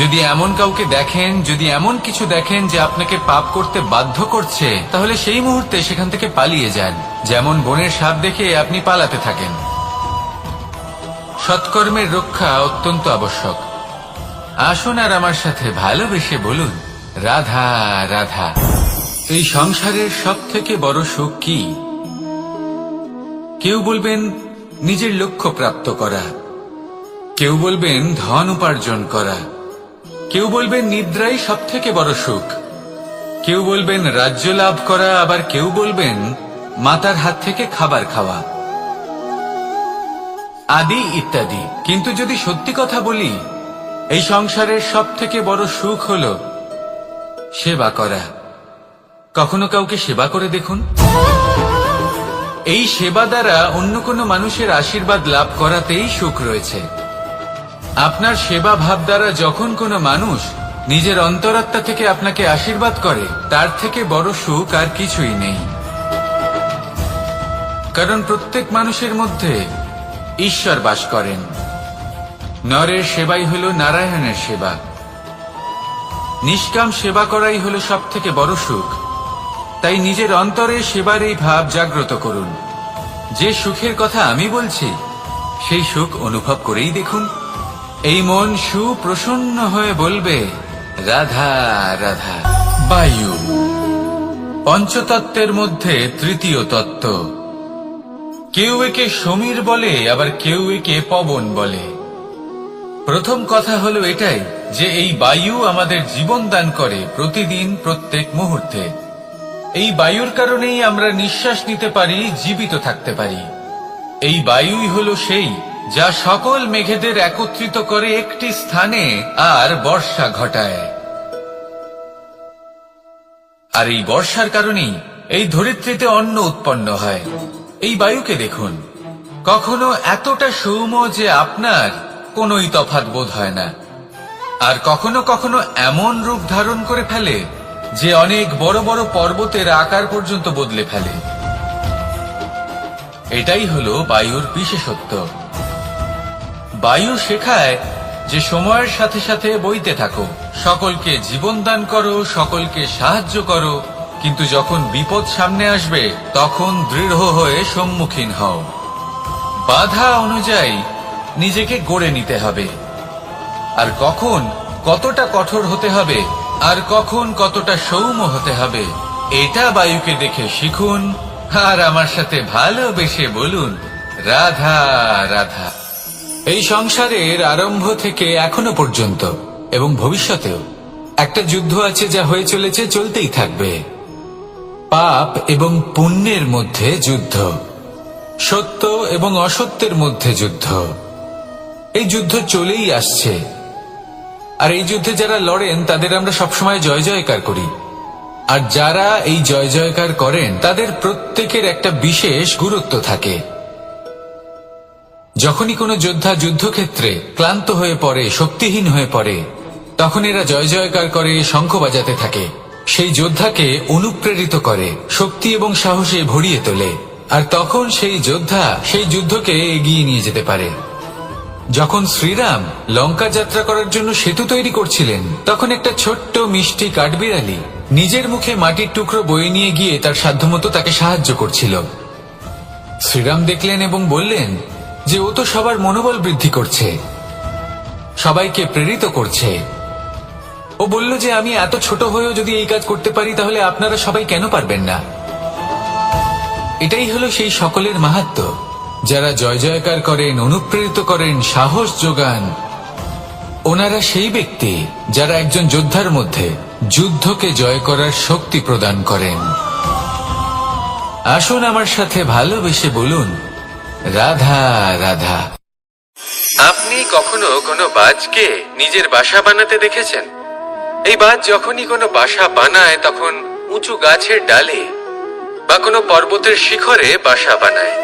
যদি এমন কাউকে দেখেন, যদি এমন কিছু দেখেন যে আপনাকে পাপ করতে বাধ্য করছে, তাহলে সেই মুহূর্তে সেখান থেকে পালিয়ে যান। যেমন বনের সাপ দেখে আপনি পালাতে থাকেন। সৎকর্মের রক্ষা অত্যন্ত আবশ্যক। আসুন আর আমার সাথে ভালোবেসে বলুন, রাধা রাধা। এই সংসারের সব থেকে বড় সুখ কি? কেউ বলবেন নিজের লক্ষ্য প্রাপ্ত করা, কেউ বলবেন ধন উপার্জন করা, কেউ বলবেন নিদ্রাই সব থেকে বড় সুখ, কেউ বলবেন রাজ্য লাভ করা, আবার কেউ বলবেন মাতার হাত থেকে খাবার খাওয়া, আদি ইত্যাদি। কিন্তু যদি সত্যি কথা বলি, এই সংসারের সব থেকে বড় সুখ হলো সেবা করা। কখনো কাউকে সেবা করে দেখুন। এই সেবা দ্বারা অন্য কোনো মানুষের আশীর্বাদ লাভ করাতেই সুখ রয়েছে। আপনার সেবা ভাব দ্বারা যখন কোনো মানুষ নিজের অন্তরাত্মা থেকে আপনাকে আশীর্বাদ করে, তার থেকে বড় সুখ আর কিছুই নেই। কারণ প্রত্যেক মানুষের মধ্যে ঈশ্বর বাস করেন। নরের সেবাই হলো নারায়ণের সেবা। নিষ্কাম সেবা করাই হলো সব থেকে বড় সুখ। তাই নিজের অন্তরে সেবার এই ভাব জাগ্রত করুন। যে সুখের কথা আমি বলছি, সেই সুখ অনুভব করেই দেখুন। এই মন সুপ্রসন্ন হয়ে বলবে, রাধা রাধা। বায়ু পঞ্চতত্ত্বের মধ্যে তৃতীয় তত্ত্ব। কেউ একে সমীর বলে, আবার কেউ একে পবন বলে। প্রথম কথা হলো এটাই যে এই বায়ু আমাদের জীবন দান করে প্রতিদিন, প্রত্যেক মুহূর্তে। এই বায়ুর কারণেই আমরা নিঃশ্বাস নিতে পারি, জীবিত থাকতে পারি। এই বায়ুই হলো সেই যা সকল মেঘেদের একত্রিত করে একটি স্থানে আর বর্ষা ঘটায়। আর এই বর্ষার কারণেই এই ধরিত্রীতে অন্ন উৎপন্ন হয়। এই বায়ুকে দেখুন, কখনো এতটা সৌম্য যে আপনার কোনোই তফাৎ বোধ হয় না, আর কখনো কখনো এমন রূপ ধারণ করে ফেলে যে অনেক বড় বড় পর্বতের আকার পর্যন্ত বদলে ফেলে। এটাই হলো বায়ুর বিশেষত্ব। বায়ু শেখায় যে সময়ের সাথে সাথে বইতে থাকো, সকলকে জীবন দান করো, সকলকে সাহায্য করো, কিন্তু যখন বিপদ সামনে আসবে তখন দৃঢ় হয়ে সম্মুখীন হও। বাধা অনুযায়ী নিজেকে গড়ে নিতে হবে, আর কখন কতটা কঠোর হতে হবে আর কখন কতটা সৌম্য হতে হবে এটা বায়ুকে দেখে শিখুন, আর আমার সাথে ভালোবেসে বলুন রাধা রাধা। এই সংসারের আরম্ভ থেকে এখনো পর্যন্ত এবং ভবিষ্যতেও একটা যুদ্ধ আছে, যা হয়ে চলেছে, চলতেই থাকবে। পাপ এবং পুণ্যের মধ্যে যুদ্ধ, সত্য এবং অসত্যের মধ্যে যুদ্ধ। এই যুদ্ধ চলেই আসছে, আর এই যুদ্ধে যারা লড়েন তাদের আমরা সবসময় জয় জয়কার করি। আর যারা এই জয় জয়কার করেন তাদের প্রত্যেকের একটা বিশেষ গুরুত্ব থাকে। যখনই কোনো যোদ্ধা যুদ্ধক্ষেত্রে ক্লান্ত হয়ে পড়ে, শক্তিহীন হয়ে পড়ে, তখন এরা জয় জয়কার করে, শঙ্খ বাজাতে থাকে, সেই যোদ্ধাকে অনুপ্রেরিত করে, শক্তি এবং সাহসে ভরিয়ে তোলে, আর তখন সেই যোদ্ধা সেই যুদ্ধকে এগিয়ে নিয়ে যেতে পারে। যখন শ্রীরাম লঙ্কা যাত্রা করার জন্য সেতু তৈরি করছিলেন, তখন একটা ছোট্ট মিষ্টি কাঠবিড়ালি নিজের মুখে মাটির টুকরো বয়ে নিয়ে গিয়ে তার সাধ্যমতো তাকে সাহায্য করছিল। শ্রীরাম দেখলেন এবং বললেন যে ও তো সবার মনোবল বৃদ্ধি করছে, সবাইকে প্রেরিত করছে। ও বলল যে আমি এত ছোট হয়েও যদি এই কাজ করতে পারি, তাহলে আপনারা সবাই কেন পারবেন না? এটাই হলো সেই সকলের মাহাত্ম্য, যারা জয় জয়কার করেন, অনুপ্রেরিত করেন, সাহস যোগান। ওনারা সেই ব্যক্তি যারা একজন যোদ্ধার মধ্যে যুদ্ধকে জয় করার শক্তি প্রদান করেন। আসুন আমার সাথে ভালোবেসে বলুন রাধা রাধা। আপনি কখনো কোনো বাজকে নিজের বাসা বানাতে দেখেছেন? এই বাজ যখনই কোনো বাসা বানায় তখন উঁচু গাছের ডালে বা কোনো পর্বতের শিখরে বাসা বানায়,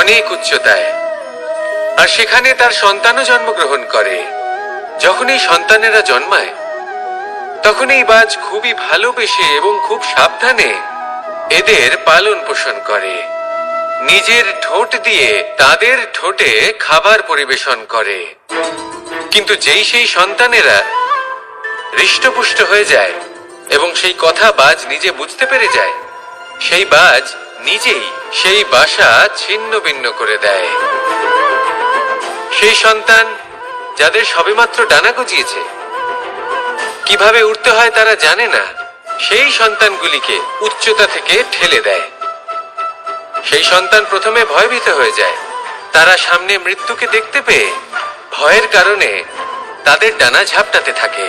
অনেক উচ্চতায়, আর সেখানে তার সন্তানও জন্মগ্রহণ করে। যখন এই সন্তানেরা জন্মায় তখন এই বাজ খুবই ভালোবেসে এবং খুব সাবধানে এদের পালন পোষণ করে, নিজের ঠোঁট দিয়ে তাদের ঠোঁটে খাবার পরিবেশন করে। কিন্তু যেই সেই সন্তানেরা হৃষ্টপুষ্ট হয়ে যায় এবং সেই কথা বাজ নিজে বুঝতে পেরে যায়, সেই বাজ নিজেই সেই বাসা ছিন্ন ভিন্ন করে দেয়। সেই সন্তান যাদের সবেমাত্র ডানা গজিয়েছে, কিভাবে উঠতে হয় তারা জানে না, সেই সন্তানগুলিকে উচ্চতা থেকে ঠেলে দেয়। সেই সন্তান প্রথমে ভয়ভীত হয়ে যায়, তারা সামনে মৃত্যুকে দেখতে পেয়ে ভয়ের কারণে তাদের ডানা ঝাপটাতে থাকে,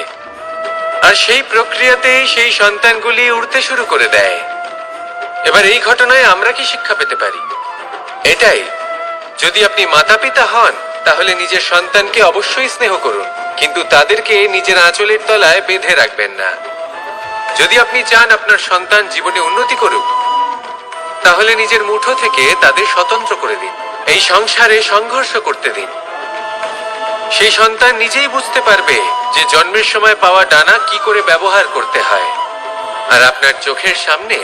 আর সেই প্রক্রিয়াতেই সেই সন্তানগুলি উড়তে শুরু করে দেয়। এবার এই ঘটনায় আমরা কি শিক্ষা পেতে পারি? এটাই, যদি আপনি মাতা পিতা হন তাহলে নিজের সন্তানকে অবশ্যই স্নেহ করুন, কিন্তু তাদেরকে নিজের আঁচলের তলায় বেঁধে রাখবেন না। যদি আপনি চান আপনার সন্তান জীবনে উন্নতি করুক, তাহলে নিজের মুঠো থেকে তাদের স্বতন্ত্র করে দিন, এই সংসারে সংঘর্ষ করতে দিন। সেই সন্তান নিজেই বুঝতে পারবে যে জন্মের সময় পাওয়া ডানা কি করে ব্যবহার করতে হয়, আর আপনার চোখের সামনে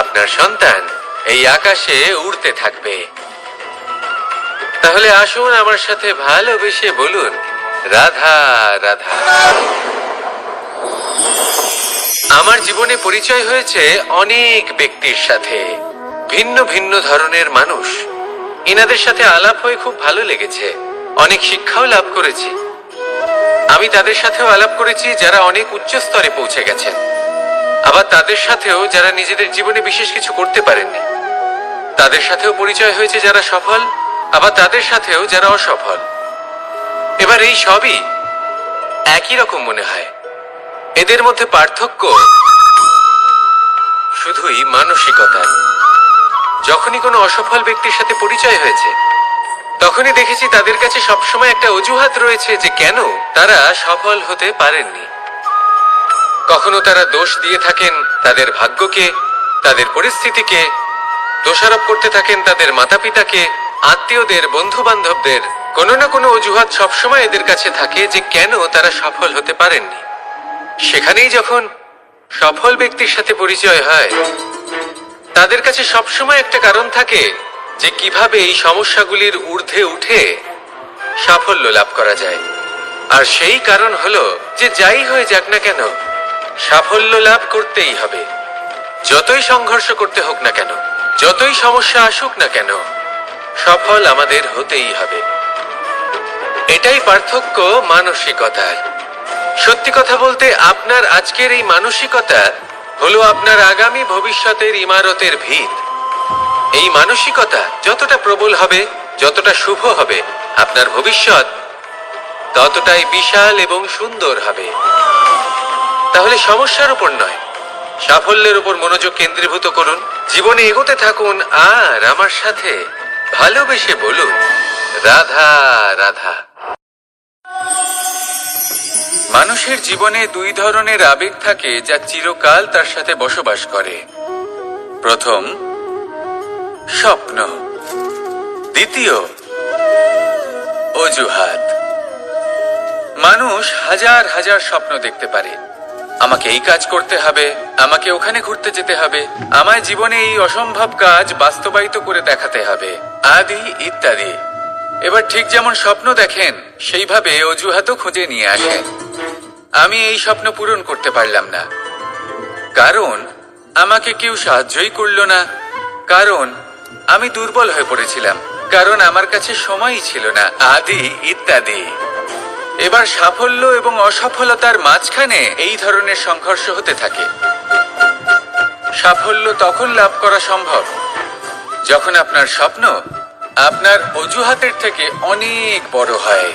আপনার সন্তান এই আকাশে উড়তে থাকবে। তাহলে আসুন আমার সাথে ভালোবেসে বলুন রাধা রাধা। আমার জীবনে পরিচয় হয়েছে অনেক ব্যক্তির সাথে, ভিন্ন ভিন্ন ধরনের মানুষ। এনাদের সাথে আলাপ হয়ে খুব ভালো লেগেছে, অনেক শিক্ষাও লাভ করেছি। আমি তাদের সাথেও আলাপ করেছি যারা অনেক উচ্চ স্তরে পৌঁছে গেছেন, আবার তাদের সাথেও যারা নিজেদের জীবনে বিশেষ কিছু করতে পারেননি। তাদের সাথেও পরিচয় হয়েছে যারা সফল, আবার তাদের সাথেও যারা অসফল। এবার এই সবই একই রকম মনে হয়, এদের মধ্যে পার্থক্য শুধুই মানসিকতার। যখনই কোনো অসফল ব্যক্তির সাথে পরিচয় হয়েছে, তখনই দেখেছি তাদের কাছে সবসময় একটা অজুহাত রয়েছে যে কেন তারা সফল হতে পারেননি। কখনো তারা দোষ দিয়ে থাকেন তাদের ভাগ্যকে, তাদের পরিস্থিতিকে, দোষারোপ করতে থাকেন তাদের মাতা পিতাকে, আত্মীয়দের, বন্ধু বান্ধবদের। কোনো না কোনো অজুহাত সবসময় এদের কাছে থাকে যে কেন তারা সফল হতে পারেননি। সেখানেই যখন সফল ব্যক্তির সাথে পরিচয় হয়, তাদের কাছে সবসময় একটা কারণ থাকে যে কিভাবে এই সমস্যাগুলির ঊর্ধ্বে উঠে সাফল্য লাভ করা যায়। আর সেই কারণ হলো যে যাই হয়ে যাক না কেন, সাফল্য লাভ করতেই হবে। যতই সংঘর্ষ করতে হোক না কেন, যতই সমস্যা আসুক না কেন, সফল আমাদের হতেই হবে। এটাই পার্থক্য মানসিকতার। সত্যি কথা বলতে আপনার আজকের এই মানসিকতা হলো আপনার আগামী ভবিষ্যতের ইমারতের ভিত। এই মানসিকতা যতটা প্রবল হবে, যতটা শুভ হবে, আপনার ভবিষ্যৎ ততটাই বিশাল এবং সুন্দর হবে। তাহলে সমস্যার উপর নয়, সাফল্যের উপর মনোযোগ কেন্দ্রীভূত করুন, জীবনে এগোতে থাকুন, আর আমার সাথে ভালোবেসে বলুন, রাধা রাধা। মানুষের জীবনে দুই ধরনের আবেগ থাকে যা চিরকাল তার সাথে বসবাস করে। প্রথম, স্বপ্ন। দ্বিতীয়, অজুহাত। মানুষ হাজার হাজার স্বপ্ন দেখতে পারে। আমাকে এই কাজ করতে হবে, আমাকে ওখানে ঘুরতে যেতে হবে, আমায় জীবনে এই অসম্ভব কাজ বাস্তবায়িত করে দেখাতে হবে, আদি ইত্যাদি। এবার ঠিক যেমন স্বপ্ন দেখেন, সেইভাবে অজুহাতও খুঁজে নিয়ে আসেন। আমি এই স্বপ্ন পূরণ করতে পারলাম না, কারণ আমাকে কেউ সাহায্যই করলো না, কারণ আমি দুর্বল হয়ে পড়েছিলাম, কারণ আমার কাছে সময়ই ছিল না, আদি ইত্যাদি। এবার সাফল্য এবং অসফলতার মাঝখানে এই ধরনের সংঘর্ষ হতে থাকে। সাফল্য তখন লাভ করা সম্ভব যখন আপনার স্বপ্ন আপনার অজুহাতের থেকে অনেক বড় হয়,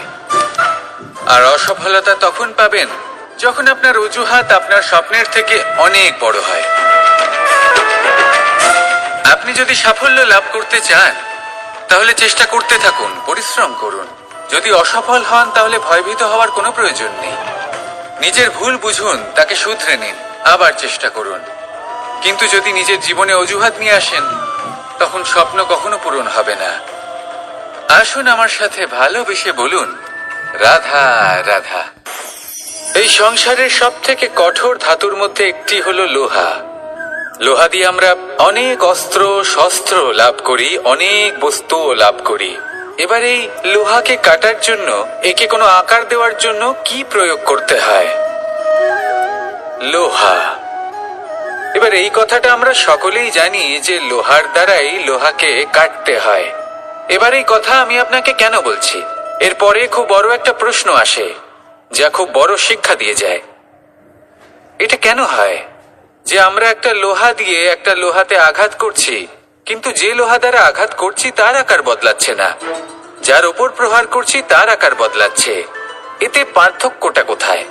আর অসফলতা তখন পাবেন যখন আপনার অজুহাত আপনার স্বপ্নের থেকে অনেক বড় হয়। আপনি যদি সাফল্য লাভ করতে চান, তাহলে চেষ্টা করতে থাকুন, পরিশ্রম করুন। যদি অসফল হন, তাহলে ভয়ভীত হওয়ার কোনো প্রয়োজন নেই। নিজের ভুল বুঝুন, তাকে শুধরে নিন, আবার চেষ্টা করুন। কিন্তু যদি নিজের জীবনে অজুহাত নিয়ে আসেন, তখন স্বপ্ন কখনো পূরণ হবে না। আসুন আমার সাথে ভালোবেসে বলুন, রাধা রাধা। এই সংসারের সব থেকে কঠোর ধাতুর মধ্যে একটি হলো লোহা। লোহা দিয়ে আমরা অনেক অস্ত্র শস্ত্র লাভ করি, অনেক বস্তুও লাভ করি। এবার এই লোহাকে কাটার জন্য, একে কোনো আকার দেওয়ার জন্য কি প্রয়োগ করতে হয়? লোহা। এবার এই কথাটা আমরা সকলেই জানি যে লোহার দ্বারাই লোহাকে কাটতে হয়। এবার এই কথা আমি আপনাকে কেন বলছি? এরপরে খুব বড় একটা প্রশ্ন আসে, যা খুব বড় শিক্ষা দিয়ে যায়। এটা কেন হয় যে আমরা একটা লোহা দিয়ে একটা লোহাতে আঘাত করছি, কিন্তু যে লোহা দ্বারা আঘাত করছি তার আকার বদলাচ্ছে না, যার উপর প্রহার করছি তার আকার বদলাচ্ছে? এতে পার্থক্যটা কোথায়?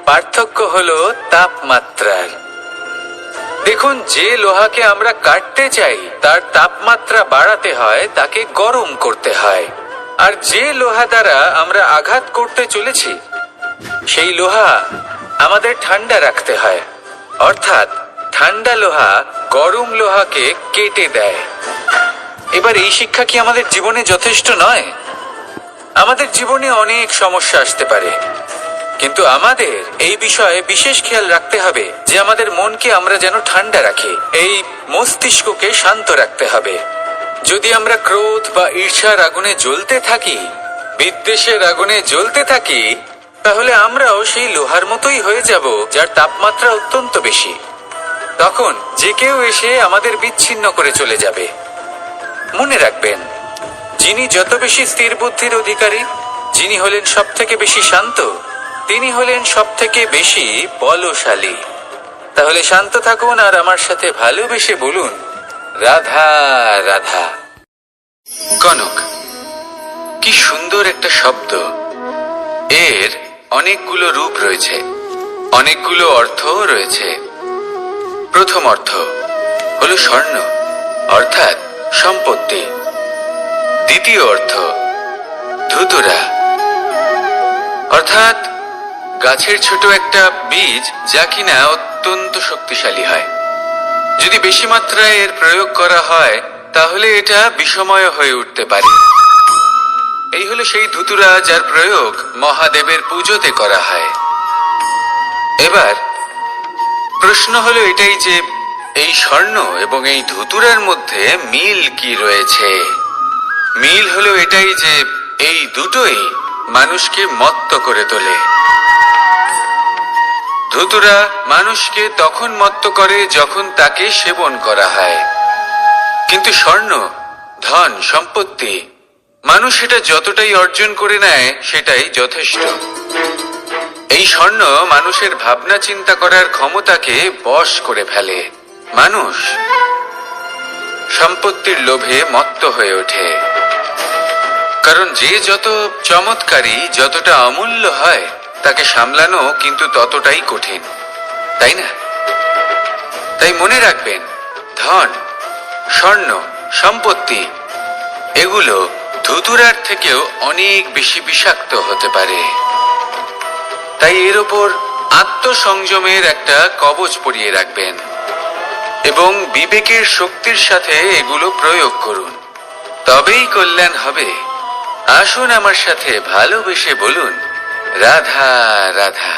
পার্থক্য হলো তাপমাত্রার। দেখুন, যে লোহাকে আমরা কাটতে চাই তার তাপমাত্রা বাড়াতে হয়, তাকে গরম করতে হয়। আর যে লোহা দ্বারা আমরা আঘাত করতে চলেছি, সেই লোহা আমাদের ঠান্ডা রাখতে হয়। অর্থাৎ ঠান্ডা লোহা গরম লোহাকে কেটে দেয়। এবার এই শিক্ষা কি আমাদের জীবনে যথেষ্ট নয়? আমাদের জীবনে অনেক সমস্যা আসতে পারে, কিন্তু আমাদের এই বিষয়ে বিশেষ খেয়াল রাখতে হবে যে আমাদের মনকে আমরা যেন ঠান্ডা রাখি, এই মস্তিষ্ককে শান্ত রাখতে হবে। যদি আমরা ক্রোধ বা ঈর্ষার আগুনে জ্বলতে থাকি, বিদ্বেষের আগুনে জ্বলতে থাকি, তাহলে আমরাও সেই লোহার মতোই হয়ে যাব, যার তাপমাত্রা অত্যন্ত বেশি। তখন যে কেউ এসে আমাদের বিচ্ছিন্ন করে চলে যাবে। মনে রাখবেন, যিনি যত বেশি স্থির বুদ্ধির অধিকারী, যিনি হলেন সব থেকে বেশি শান্ত, তিনি হলেন সব থেকে বেশি বলশালী। তাহলে শান্ত থাকুন আর আমার সাথে ভালোবেসে বলুন, রাধা রাধা। কনক, কি সুন্দর একটা শব্দ। এর অনেকগুলো রূপ রয়েছে, অনেকগুলো অর্থও রয়েছে। প্রথম অর্থ হলো স্বর্ণ, অর্থাৎ সম্পত্তি। দ্বিতীয় অর্থ ধুতুরা, অর্থাৎ গাছের ছোট একটা বীজ, যা কিনা অত্যন্ত শক্তিশালী হয়। যদি বেশি মাত্রায় এর প্রয়োগ করা হয়, তাহলে এটা বিষময় হয়ে উঠতে পারে। এই হলো সেই ধুতুরা যার প্রয়োগ মহাদেবের পুজোতে করা হয়। এবার প্রশ্ন হলো এটাই যে এই স্বর্ণ এবং এই ধুতুরার মধ্যে মিল কি রয়েছে? মিল হলো এটাই যে এই দুটোই মানুষকে মত্ত করে তোলে। ধুতুরা মানুষকে তখন মত্ত করে যখন তাকে সেবন করা হয়, কিন্তু স্বর্ণ, ধন, সম্পত্তি, মানুষ এটা যতটাই অর্জন করে নেয় সেটাই যথেষ্ট। এই স্বর্ণ মানুষের ভাবনা চিন্তা করার ক্ষমতাকে বশ করে ফেলে। মানুষ সম্পত্তির লোভে মত্ত হয়ে ওঠে, কারণ যে যত চমৎকারী, যতটা অমূল্য হয়, তাকে সামলানো কিন্তু ততটাই কঠিন, তাই না? তাই মনে রাখবেন, ধন, স্বর্ণ, সম্পত্তি এগুলো ধুতুরার থেকেও অনেক বেশি বিষাক্ত হতে পারে। তাই এর ওপর আত্মসংযমের একটা কবচ পরিয়ে রাখবেন এবং বিবেকের শক্তির সাথে এগুলো প্রয়োগ করুন, তবেই কল্যাণ হবে। আসুন আমার সাথে ভালোবেসে বলুন, রাধা রাধা।